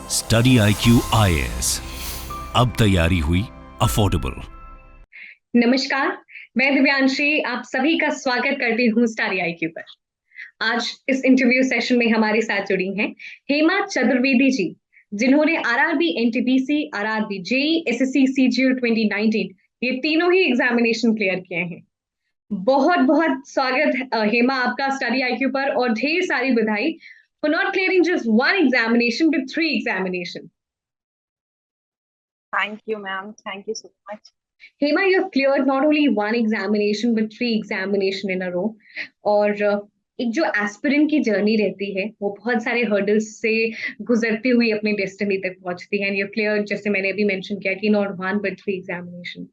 Study IQ IAS, अब तैयारी हुई अफोर्डेबल। नमस्कार। मैं दिव्यांशी आप सभी का स्वागत करती हूँ स्टडी आईक्यू पर। आज इस इंटरव्यू सेशन में हमारे साथ जुड़ी हैं हेमा चतुर्वेदी जी, जिन्होंने RRB, NTPC, RRB, JE, SSC, CGL 2019 ये तीनों ही एग्जामिनेशन क्लियर किए हैं। बहुत बहुत स्वागत हेमा आपका स्टडी आईक्यू पर, और ढेर सारी बधाई for not clearing just one examination but three examination. Thank you, ma'am. Thank you so much. Hema, you've cleared not only one examination but three examination in a row. और एक जो aspirant की journey रहती है वो बहुत सारे hurdles से गुजरती हुई अपनी डेस्टिनी तक पहुंचती है। एंड यू क्लियर, जैसे मैंने अभी मेंशन किया कि not one but three examination.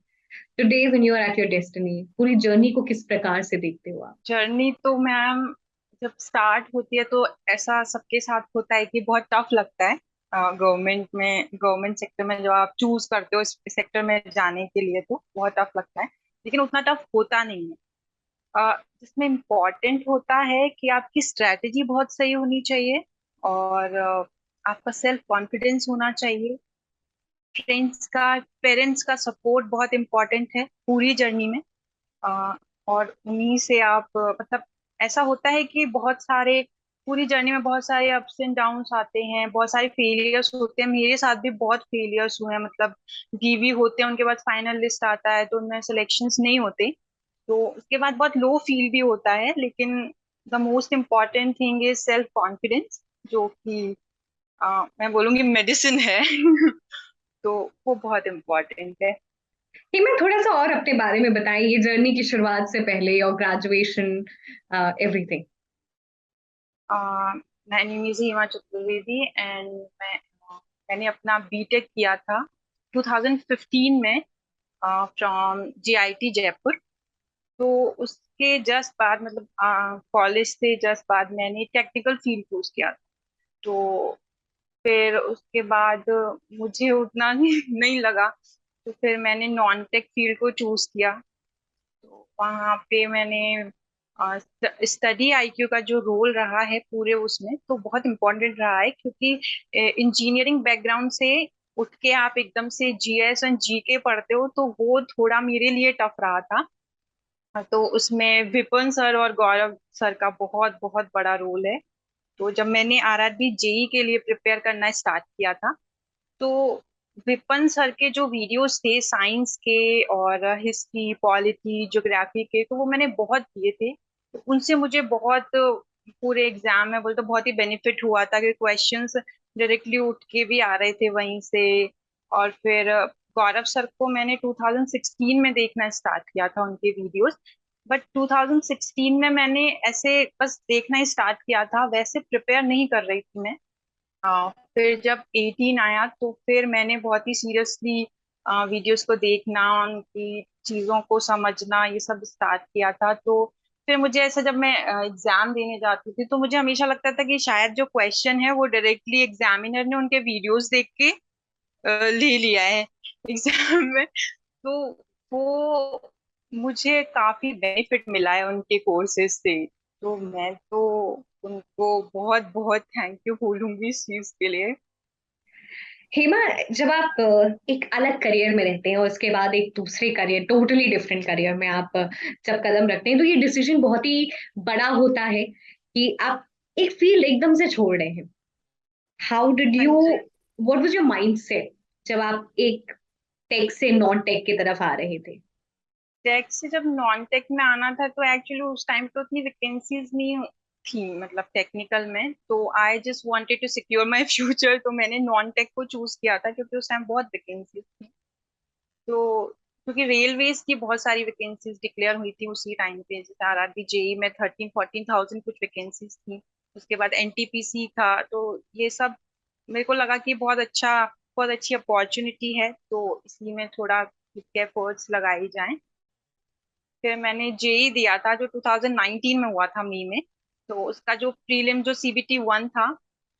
Today when you are at your destiny, पूरी जर्नी को किस प्रकार से देखते हो आप? जर्नी तो मैम जब स्टार्ट होती है तो ऐसा सबके साथ होता है कि बहुत टफ लगता है। गवर्नमेंट सेक्टर में जब आप चूज करते हो इस सेक्टर में जाने के लिए तो बहुत टफ लगता है, लेकिन उतना टफ होता नहीं है। जिसमें इम्पोर्टेंट होता है कि आपकी स्ट्रेटेजी बहुत सही होनी चाहिए और आपका सेल्फ कॉन्फिडेंस होना चाहिए। फ्रेंड्स का, पेरेंट्स का सपोर्ट बहुत इम्पोर्टेंट है पूरी जर्नी में। अ, और उन्हीं से आप मतलब ऐसा होता है कि बहुत सारे पूरी जर्नी में बहुत सारे अप्स एंड डाउन्स आते हैं, बहुत सारे फेलियर्स होते हैं। मेरे साथ भी बहुत फेलियर्स हुए हैं, मतलब डीवी होते हैं, उनके बाद फाइनल लिस्ट आता है तो उनमें सिलेक्शंस नहीं होते, तो उसके बाद बहुत लो फील भी होता है। लेकिन the most important thing is self confidence, जो कि मैं बोलूंगी मेडिसिन है। तो वो बहुत इम्पोर्टेंट है। हेमा, थोड़ा सा और अपने बारे में बताएं, ये जर्नी की शुरुआत से पहले और graduation, everything. My name is Hima Chaturvedi and मैंने अपना बीटेक किया था 2015 में फ्रॉम जीआईटी जयपुर। तो उसके जस्ट बाद, मतलब कॉलेज से जस्ट बाद मैंने टेक्निकल फील्ड चूज किया। तो फिर उसके बाद मुझे उतना नहीं लगा, तो फिर मैंने नॉन टेक फील्ड को चूज किया। तो वहाँ पे मैंने स्टडी आईक्यू का जो रोल रहा है पूरे उसमें तो बहुत इम्पोर्टेंट रहा है, क्योंकि इंजीनियरिंग बैकग्राउंड से उठ के आप एकदम से जीएस और जीके पढ़ते हो, तो वो थोड़ा मेरे लिए टफ रहा था। तो उसमें विपिन सर और गौरव सर का बहुत बहुत बड़ा रोल है। तो जब मैंने आरआरबी जेई के लिए प्रिपेयर करना स्टार्ट किया था, तो विपन सर के जो वीडियोस थे साइंस के और हिस्ट्री, पॉलिटी, ज्योग्राफी के, तो वो मैंने बहुत किए थे। तो उनसे मुझे बहुत पूरे एग्जाम में बोलते बहुत ही बेनिफिट हुआ था कि क्वेश्चंस डायरेक्टली उठ के भी आ रहे थे वहीं से। और फिर गौरव सर को मैंने 2016 में देखना स्टार्ट किया था उनके वीडियोस। बट 2016 में मैंने ऐसे बस देखना ही स्टार्ट किया था, वैसे प्रिपेयर नहीं कर रही थी मैं। फिर जब 18 आया तो फिर मैंने बहुत ही सीरियसली वीडियोस को देखना, उनकी चीजों को समझना, ये सब स्टार्ट किया था। तो फिर मुझे ऐसा, जब मैं एग्जाम देने जाती थी तो मुझे हमेशा लगता था कि शायद जो क्वेश्चन है वो डायरेक्टली एग्जामिनर ने उनके वीडियोस देख के ले लिया है एग्जाम में। तो वो मुझे काफी बेनिफिट मिला है उनके कोर्सेज से। तो मैं तो उनको बहुत बहुत थैंक यू बोलूंगी इस चीज के लिए। हेमा, जब आप एक अलग करियर में रहते हैं और उसके बाद एक दूसरे करियर, टोटली डिफरेंट करियर में आप जब कदम रखते हैं, तो ये डिसीजन बहुत ही बड़ा होता है कि आप एक फील्ड एकदम से छोड़ रहे हैं। हाउ डिड हाँ यू, जी। व्हाट वाज योर माइंडसेट जब आप एक टेक से नॉन टेक की तरफ आ रहे थे? टेक से जब नॉन टेक में आना था तो एक्चुअली उस टाइम पे उतनी वैकेंसीज नहीं थी, मतलब टेक्निकल में। तो I just wanted to secure my future, तो मैंने नॉन टेक को चूज किया था क्योंकि उस टाइम बहुत वैकेंसीज थी। तो क्योंकि रेलवेज की बहुत सारी वैकेंसीज डिक्लेयर हुई थी उसी टाइम पे, जैसे आरआरबी जेई में 13-14 थाउजेंड कुछ वैकेंसीज थी। उसके बाद एनटीपीसी था। तो ये सब मेरे को लगा कि बहुत अच्छी अपॉर्चुनिटी है, तो इसी में थोड़ा खुद के एफर्ट्स लगाई जाएं। फिर मैंने जेई दिया था जो 2019 में हुआ था मई में। तो उसका जो प्रीलिम जो सीबीटी 1 था,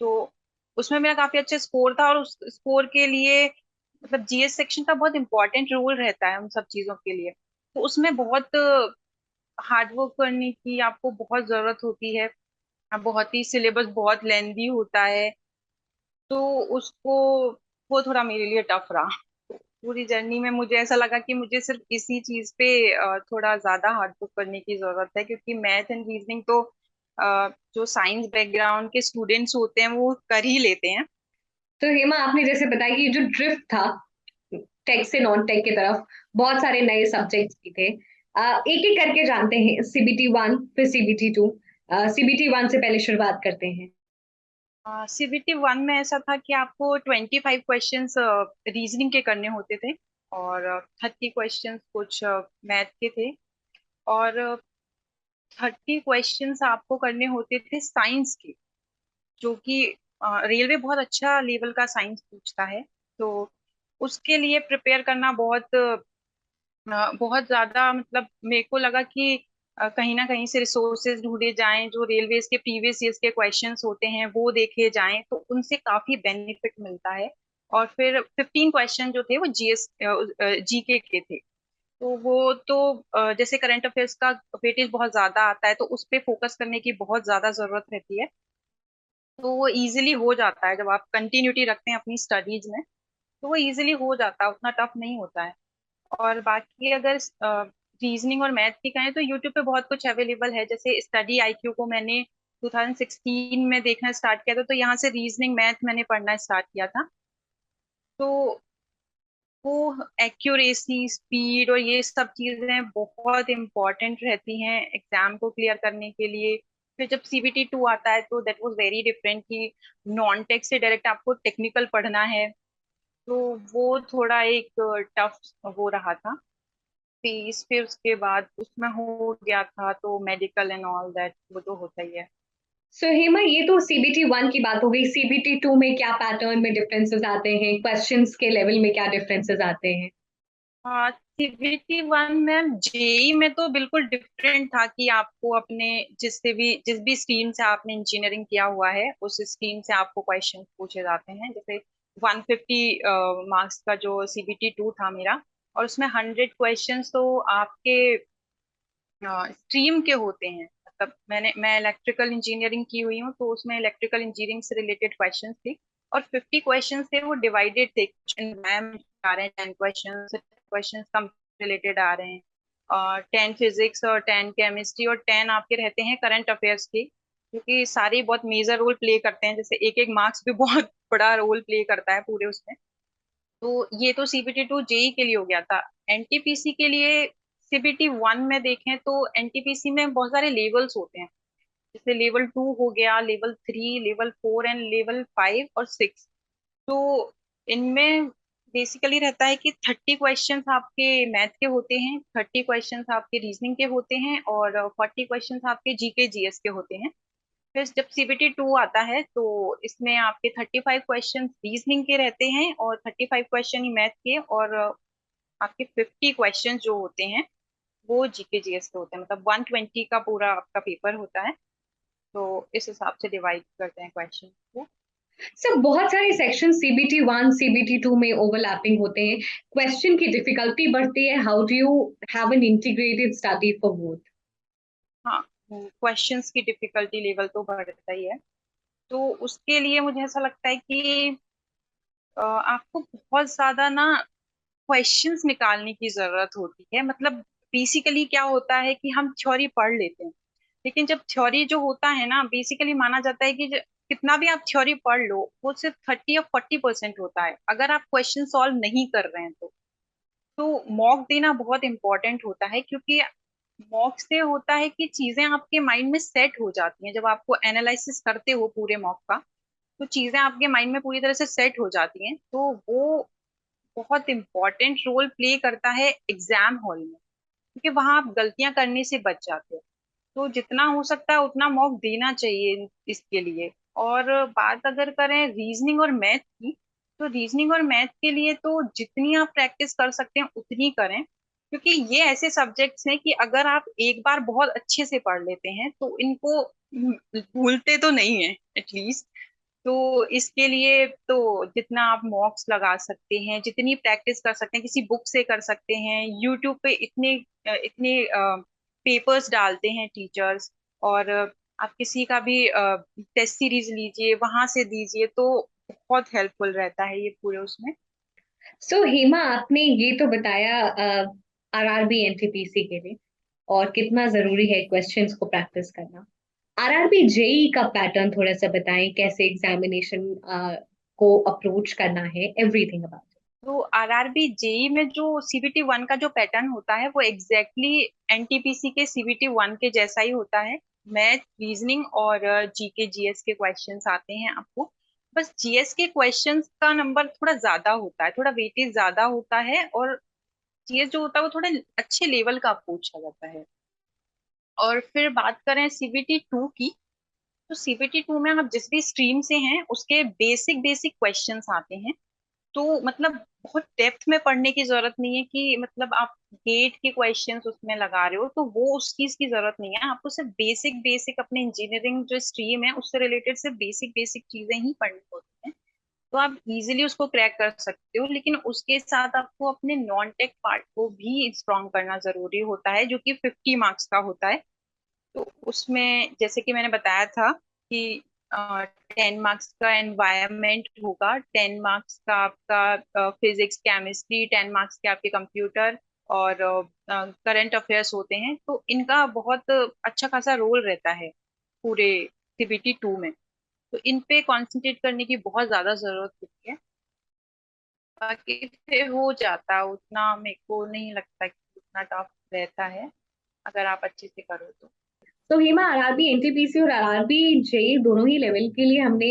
तो उसमें मेरा काफी अच्छा स्कोर था। और उस स्कोर के लिए मतलब जीएस सेक्शन का बहुत इंपॉर्टेंट रोल रहता है उन सब चीजों के लिए। तो उसमें बहुत हार्ड वर्क करने की आपको बहुत जरूरत होती है। बहुत ही सिलेबस बहुत लेंदी होता है। तो उसको वो थोड़ा मेरे लिए टफ रहा। पूरी जर्नी में मुझे ऐसा लगा कि मुझे सिर्फ इसी चीज पे थोड़ा ज्यादा हार्ड वर्क करने की जरूरत है, क्योंकि मैथ एंड रीजनिंग तो जो साइंस बैकग्राउंड के स्टूडेंट्स होते हैं वो कर ही लेते हैं। तो हेमा, आपने जैसे बताया कि जो ड्रिफ्ट था टेक से नॉन टेक की तरफ, बहुत सारे नए सब्जेक्ट्स भी थे। एक एक करके जानते हैं, सीबीटी वन फिर सीबीटी टू। सीबीटी वन से पहले शुरुआत करते हैं। सीबीटी वन में ऐसा था कि आपको 25 क्वेश्चंस रीजनिंग के करने होते थे, और 30 क्वेश्चंस कुछ मैथ के थे, और 30 क्वेश्चंस आपको करने होते थे साइंस के, जो कि रेलवे बहुत अच्छा लेवल का साइंस पूछता है। तो उसके लिए प्रिपेयर करना बहुत ज्यादा, मतलब मेरे को लगा कि कहीं ना कहीं से रिसोर्सेज ढूंढे जाएं, जो रेलवेज के प्रीवियस ईयर्स के क्वेश्चंस होते हैं वो देखे जाएं, तो उनसे काफी बेनिफिट मिलता है। और फिर 15 क्वेश्चन जो थे वो जीके के थे। तो वो तो जैसे करंट अफेयर्स का वेटेज बहुत ज्यादा आता है, तो उस पे फोकस करने की बहुत ज्यादा जरूरत रहती है। तो वो इजीली हो जाता है जब आप कंटिन्यूटी रखते हैं अपनी स्टडीज में, तो वो इजीली हो जाता है, उतना टफ नहीं होता है। और बाकी अगर रीजनिंग और मैथ की कहें तो यूट्यूब पे बहुत कुछ अवेलेबल है। जैसे स्टडी आईक्यू को मैंने 2016 में देखना स्टार्ट किया था, तो यहाँ से रीजनिंग मैथ मैंने पढ़ना स्टार्ट किया था। तो वो एक्यूरेसी, स्पीड और ये सब चीजें बहुत इंपॉर्टेंट रहती हैं एग्जाम को क्लियर करने के लिए। फिर जब सीबीटी टू आता है तो दैट वाज वेरी डिफरेंट, कि नॉन टेक से डायरेक्ट आपको टेक्निकल पढ़ना है। तो वो थोड़ा एक टफ वो रहा था फीस। फिर उसके बाद उसमें हो गया था तो मेडिकल एंड ऑल दैट, वो तो होता ही है। सो हेमा, ये तो सीबीटी वन की बात हो गई। सीबीटी टू में क्या पैटर्न में डिफरेंसेस आते हैं, क्वेश्चंस के लेवल में क्या डिफरेंसेस आते हैं? हाँ, सीबीटी वन में जेई में तो बिल्कुल डिफरेंट था, कि आपको अपने जिस भी स्ट्रीम से आपने इंजीनियरिंग किया हुआ है उस स्ट्रीम से आपको क्वेश्चन पूछे जाते हैं। जैसे 150 मार्क्स का जो सीबीटी टू था मेरा, और उसमें 100 क्वेश्चंस तो आपके स्ट्रीम के होते हैं। मतलब मैं इलेक्ट्रिकल इंजीनियरिंग की हुई हूँ, तो उसमें इलेक्ट्रिकल इंजीनियरिंग से रिलेटेड क्वेश्चंस थे, और 50 क्वेश्चंस थे वो डिवाइडेड थे। कुछ एनवायरमेंट आ रहे हैं 10 क्वेश्चंस, क्वेश्चंस कम रिलेटेड आ रहे हैं, और 10 फिजिक्स और 10 केमिस्ट्री और 10 आपके रहते हैं करंट अफेयर्स के, क्योंकि सारे बहुत मेजर रोल प्ले करते हैं। जैसे एक एक मार्क्स भी बहुत बड़ा रोल प्ले करता है पूरे उसमें। तो ये तो सीबीटी टू जेई के लिए हो गया था। एनटीपीसी के लिए सीबीटी वन में देखें तो एनटीपीसी में बहुत सारे लेवल्स होते हैं। जैसे लेवल टू हो गया, level three, level four and level five और सिक्स। तो इनमें बेसिकली रहता है कि 30 क्वेश्चंस आपके मैथ के होते हैं, 30 क्वेश्चंस आपके रीजनिंग के होते हैं, और 40 क्वेश्चंस आपके जीके जीएस के होते हैं। फिर जब सीबीटी टू आता है तो इसमें आपके 35 क्वेश्चन रीजनिंग के रहते हैं, और 35 क्वेश्चन ही मैथ के, और आपके 50 क्वेश्चन जो होते हैं वो जीके जीएस के होते हैं। मतलब 120 का पूरा आपका पेपर होता है। तो इस हिसाब से डिवाइड करते हैं क्वेश्चन को। सर, बहुत सारे section CBT one CBT two में ओवरलैपिंग होते हैं, क्वेश्चन की डिफिकल्टी बढ़ती है। How do you have an integrated study for both? हाँ, क्वेश्चंस की डिफिकल्टी लेवल तो बढ़ता ही है। तो उसके लिए मुझे ऐसा लगता है कि आपको बहुत ज्यादा ना क्वेश्चंस निकालने की जरूरत होती है। मतलब बेसिकली क्या होता है कि हम थ्योरी पढ़ लेते हैं, लेकिन जब थ्योरी जो होता है ना, बेसिकली माना जाता है कि कितना भी आप थ्योरी पढ़ लो वो सिर्फ 30 या 40% होता है अगर आप क्वेश्चन सॉल्व नहीं कर रहे हैं तो मॉक देना बहुत इंपॉर्टेंट होता है, क्योंकि मॉक से होता है कि चीजें आपके माइंड में सेट हो जाती हैं। जब आपको एनालिसिस करते हो पूरे मॉक का, तो चीजें आपके माइंड में पूरी तरह से सेट हो जाती हैं। तो वो बहुत इंपॉर्टेंट रोल प्ले करता है एग्जाम हॉल में, क्योंकि वहां आप गलतियां करने से बच जाते हो। तो जितना हो सकता है उतना मॉक देना चाहिए इसके लिए। और बात अगर करें रीजनिंग और मैथ की, तो रीजनिंग और मैथ के लिए तो जितनी आप प्रैक्टिस कर सकते हैं उतनी करें, क्योंकि ये ऐसे सब्जेक्ट्स हैं कि अगर आप एक बार बहुत अच्छे से पढ़ लेते हैं तो इनको भूलते तो नहीं है एटलीस्ट। तो इसके लिए तो जितना आप मॉक्स लगा सकते हैं, जितनी प्रैक्टिस कर सकते हैं, किसी बुक से कर सकते हैं। यूट्यूब पे इतने इतने पेपर्स डालते हैं टीचर्स, और आप किसी का भी टेस्ट सीरीज लीजिए, वहां से दीजिए, तो बहुत हेल्पफुल रहता है ये पूरे उसमें। सो हेमा, आपने ये तो बताया आरआरबी एनटीपीसी के लिए और कितना जरूरी है क्वेश्चंस को प्रैक्टिस करना। आरआरबी जेई का पैटर्न थोड़ा सा बताएं, कैसे एग्जामिनेशन को अप्रोच करना है, एवरीथिंग अबाउट। तो आरआरबी जेई में जो सीबीटी वन का जो पैटर्न होता है वो एग्जैक्टली एनटीपीसी के सीबीटी वन के जैसा ही होता है। मैथ, रीजनिंग और जीके जीएस के क्वेश्चंस आते हैं आपको। बस जीएस के क्वेश्चंस का नंबर थोड़ा ज्यादा होता है, थोड़ा वेटेज ज्यादा होता है, और जीएस जो होता है वो थोड़े अच्छे लेवल का पूछा जाता है। और फिर बात करें सीबीटी टू की, तो सीबीटी टू में आप जिस भी स्ट्रीम से हैं उसके बेसिक बेसिक क्वेश्चंस आते हैं। तो मतलब बहुत डेप्थ में पढ़ने की जरूरत नहीं है कि मतलब आप गेट के क्वेश्चंस उसमें लगा रहे हो, तो वो उस चीज की जरूरत नहीं है। आपको सिर्फ बेसिक बेसिक अपने इंजीनियरिंग जो स्ट्रीम है उससे रिलेटेड सिर्फ बेसिक बेसिक चीजें ही पढ़नी होती हैं। तो आप इजीली उसको क्रैक कर सकते हो, लेकिन उसके साथ आपको अपने नॉन टेक पार्ट को भी स्ट्रॉन्ग करना जरूरी होता है, जो कि 50 मार्क्स का होता है। तो उसमें जैसे कि मैंने बताया था कि 10 मार्क्स का एनवायरनमेंट होगा, 10 मार्क्स का आपका फिजिक्स केमिस्ट्री, 10 मार्क्स के आपके कंप्यूटर और करंट अफेयर्स होते हैं। तो इनका बहुत अच्छा खासा रोल रहता है पूरे सीबीटी टू में। तो इन पे कंसंट्रेट करने की बहुत ज्यादा जरूरत होती है। बाकी फिर हो जाता, उतना मेरे को नहीं लगता कि उतना टफ रहता है अगर आप अच्छे से करो तो। तो हेमा, आरआरबी एनटीपीसी और आरआरबी जेई दोनों ही लेवल के लिए हमने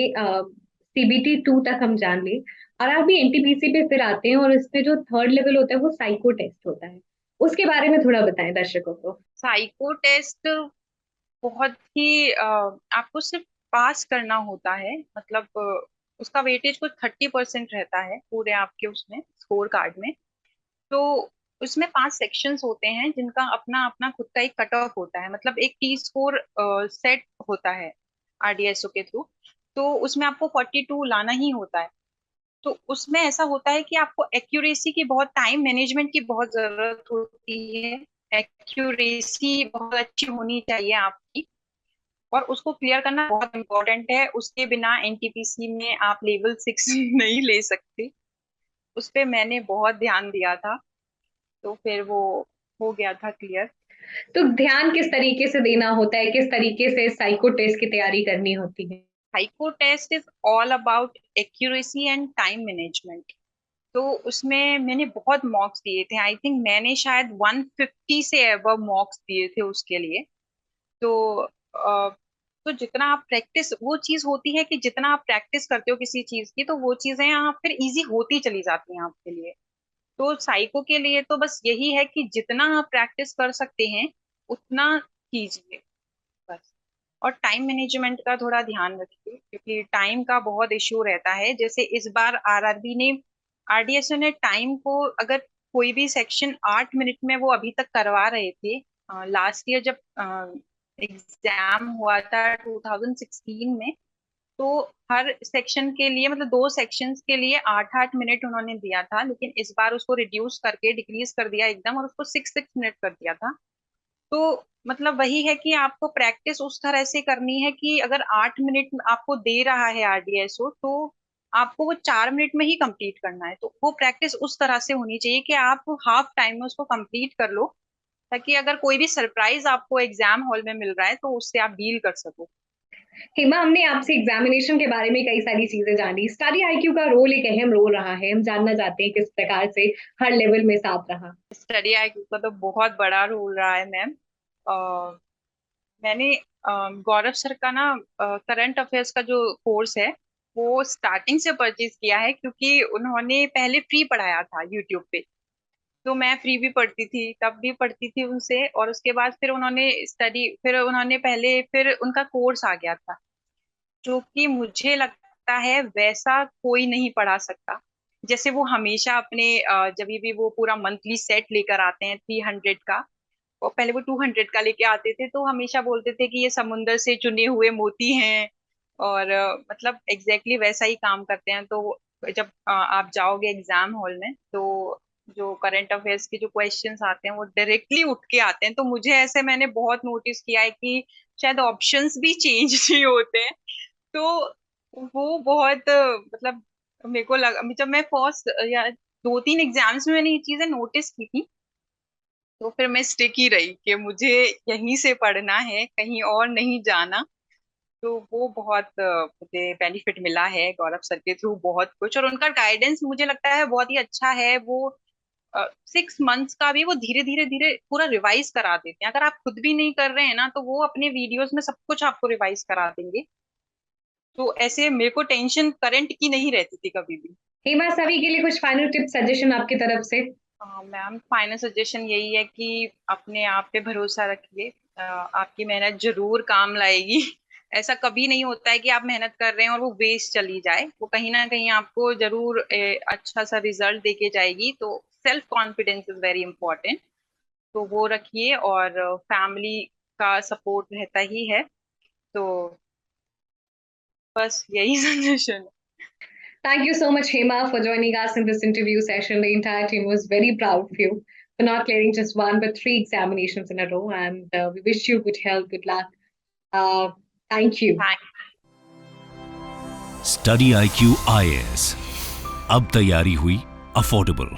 सीबीटी टू तक हम जान ली। आरआरबी एनटीपीसी पे फिर आते हैं और इसमें जो थर्ड लेवल होता है वो साइको टेस्ट होता है। उसके बारे में थोड़ा बताएं दर्शकों को। साइको टेस्ट बहुत ही आपको सिर्फ पास करना होता है, मतलब उसका वेटेज कुछ 30% रहता है पूरे आपके उसमें स्कोर कार्ड में। तो उसमें 5 सेक्शंस होते हैं जिनका अपना अपना खुद का एक कट ऑफ होता है, मतलब एक टी स्कोर सेट होता है आरडीएसओ के थ्रू। तो उसमें आपको 42 लाना ही होता है। तो उसमें ऐसा होता है कि आपको एक्यूरेसी की बहुत, टाइम मैनेजमेंट की बहुत जरूरत होती है। एक्यूरेसी बहुत अच्छी होनी चाहिए आपकी, और उसको क्लियर करना बहुत इम्पोर्टेंट है। उसके बिना एनटीपीसी में आप लेवल 6 नहीं ले सकते। उस पे मैंने बहुत ध्यान दिया था, तो फिर वो हो गया था क्लियर। तो ध्यान किस तरीके से देना होता है, किस तरीके से साइको टेस्ट की तैयारी करनी होती है? Psycho test is all about accuracy and time management. तो उसमें मैंने बहुत मॉक्स दिए थे, आई थिंक मैंने शायद 150 से एबव मॉक्स दिए थे उसके लिए। तो तो जितना आप प्रैक्टिस, वो चीज होती है कि जितना आप प्रैक्टिस करते हो किसी चीज की, तो वो चीजें आप फिर इजी होती चली जाती हैं आपके लिए। तो साइको के लिए तो बस यही है कि जितना आप प्रैक्टिस कर सकते हैं उतना कीजिए बस। और टाइम मैनेजमेंट का थोड़ा ध्यान रखिए, क्योंकि टाइम का बहुत इश्यू रहता है। जैसे इस बार आरआरबी ने, आरडीएसओ ने टाइम को, अगर कोई भी सेक्शन 8 मिनट में वो अभी तक करवा रहे थे। लास्ट ईयर जब एग्जाम हुआ था 2016 में, तो हर सेक्शन के लिए, मतलब 2 सेक्शंस के लिए 8 8 मिनट उन्होंने दिया था, लेकिन इस बार उसको रिड्यूस करके डिक्रीज कर दिया एकदम, और उसको 6 6 मिनट कर दिया था। तो मतलब वही है कि आपको प्रैक्टिस उस तरह से करनी है कि अगर 8 मिनट आपको दे रहा है आरडीएसओ, तो आपको वो 4 मिनट में ही कंप्लीट करना है। तो वो प्रैक्टिस उस तरह से होनी चाहिए कि आप हाफ टाइम में उसको कंप्लीट कर लो, ताकि अगर कोई भी सरप्राइज आपको एग्जाम हॉल में मिल रहा है तो उससे आप डील कर सको। हेमा, हमने आपसे एग्जामिनेशन के बारे में कई सारी चीजें जानी। स्टडी आईक्यू का रोल एक अहम रोल रहा है, हम जानना चाहते हैं किस प्रकार से हर लेवल में साथ रहा। स्टडी आईक्यू का तो बहुत बड़ा रोल रहा है मैम। मैंने गौरव सर का ना करंट अफेयर्स का जो कोर्स है वो स्टार्टिंग से परचेज किया है, क्योंकि उन्होंने पहले फ्री पढ़ाया था यूट्यूब पे। तो मैं फ्री भी पढ़ती थी, तब भी पढ़ती थी उनसे, और उसके बाद फिर उन्होंने स्टडी, फिर उन्होंने पहले, फिर उनका कोर्स आ गया था, जो कि मुझे लगता है वैसा कोई नहीं पढ़ा सकता। जैसे वो हमेशा अपने जब भी वो पूरा मंथली सेट लेकर आते हैं 300 का, और पहले वो 200 का लेके आते थे, तो हमेशा बोलते थे कि ये समुंदर से चुने हुए मोती हैं। और मतलब एग्जैक्टली वैसा ही काम करते हैं। तो जब आप जाओगे एग्जाम हॉल में, तो जो करंट अफेयर्स के जो क्वेश्चंस आते हैं वो डायरेक्टली उठ के आते हैं। तो मुझे ऐसे, मैंने बहुत नोटिस किया है कि शायद ऑप्शंस भी चेंज नहीं होते हैं। तो वो बहुत मतलब मेरे को लगा, जब मैं फर्स्ट या 2-3 एग्जाम्स में मैंने ये चीजें नोटिस की थी, तो फिर मैं स्टिक ही रही कि मुझे यहीं से पढ़ना है, कहीं और नहीं जाना। तो वो बहुत मुझे बेनिफिट मिला है गौरव सर के थ्रू, बहुत कुछ। और उनका गाइडेंस मुझे लगता है बहुत ही अच्छा है। वो 6 मंथ्स का भी वो धीरे धीरे धीरे पूरा रिवाइज करा देते हैं। अगर आप खुद भी नहीं कर रहे हैं ना, तो वो अपने वीडियोस में सब कुछ आपको रिवाइज करा देंगे। तो ऐसे मेरे को टेंशन करंट की नहीं रहती थी कभी भी। हेमा, सभी के लिए कुछ फाइनल टिप सजेशन आपकी तरफ से? मैम, फाइनल सजेशन यही है कि अपने आप पे भरोसा रखिए। आपकी मेहनत जरूर काम लाएगी। ऐसा कभी नहीं होता है कि आप मेहनत कर रहे हैं और वो वेस्ट चली जाए। वो कहीं ना कहीं आपको जरूर अच्छा सा रिजल्ट देके जाएगी। तो self confidence is very important. तो वो रखिए, और फैमिली का सपोर्ट रहता ही है। तो बस यही suggestion. Thank you so much, Hema, for joining us in this interview session. The entire team was very proud of you for not clearing just one but three examinations in a row. And we wish you good health, good luck. Uh, Thank you. Thank study IQ IAS अब तैयारी हुई affordable.